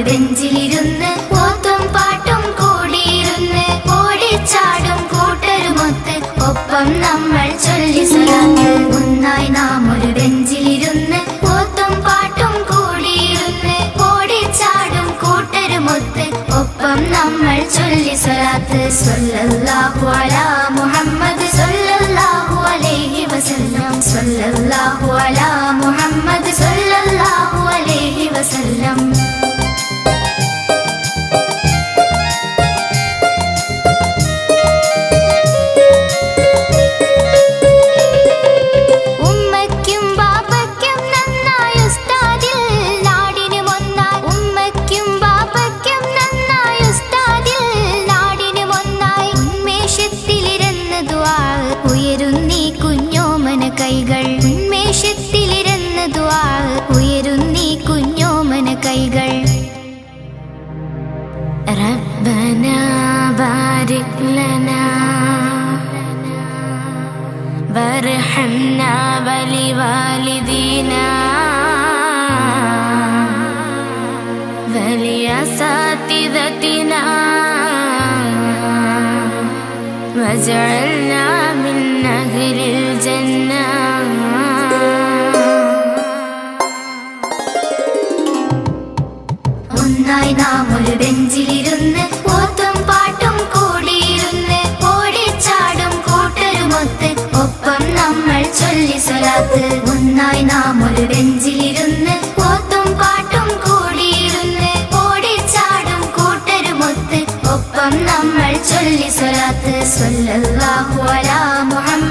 ഒരു ബെഞ്ചിലിരുന്ന് പോത്തും പാട്ടും കൂടിയിരുന്ന് ഓടിച്ചാടും കൂട്ടരുമൊത്ത് ഒപ്പം നമ്മൾ ചൊല്ലി സ്വലാത്ത്. ഒന്നായി നാം ഒരു ബെഞ്ചിലിരുന്ന് പോത്തും പാട്ടും കൂടിയിരുന്ന് ഓടിച്ചാടും കൂട്ടരുമൊത്ത് ഒപ്പം നമ്മൾ ചൊല്ലി സ്വലാത്ത്. സ്വല്ലല്ലാഹു അലാ മുഹമ്മദ് സ്വല്ലല്ലാഹു അലൈഹി വസല്ലം. സ്വല്ലല്ലാഹു അലാ മുഹമ്മദ് സ്വല്ലല്ലാഹു അലൈഹി വസല്ലം. ഉമ്മയ്ക്കും ബാപ്പയ്ക്കും നന്നായി ഉസ്താദിൽ നാടിനുമൊന്നായി. ഉമ്മയ്ക്കും ബാപ്പയ്ക്കും നന്നായി ഉസ്താദിൽ നാടിനുമൊന്നായി. ഉന്മേഷത്തിലിരുന്ന് ദുആ ഉയരുന്നീ കുഞ്ഞോമന കൈകൾ. ഉന്മേഷത്തിലിരുന്ന് ദുആ ഉയരുന്നീ കുഞ്ഞോമന കൈകൾ. റബ്ബനാ ബാരിക് ലനാ വർഹംനാ വലിവാലിദീനാ വലിഅസാതിദതിനാ വജഅൽനാ മിൻ അഹ്ലിൽ ജന്ന. ഒന്നായി നാം ഒരു ബെഞ്ചിലിരുന്ന് പോത്തും പാട്ടും കൂടിയിരുന്ന് ഓടിച്ചാടും കൂട്ടരുമൊത്ത് ഒപ്പം നമ്മൾ ചൊല്ലി സ്വലാത്ത്. ഒന്നായി നാം ഒരു ബെഞ്ചിലിരുന്ന് പോത്തും പാട്ടും കൂടിയിരുന്ന് ഓടിച്ചാടും കൂട്ടരുമൊത്ത് ഒപ്പം നമ്മൾ ചൊല്ലി സ്വലാത്ത്. സ്വല്ലല്ലാഹു അലാ മുഹമ്മദ്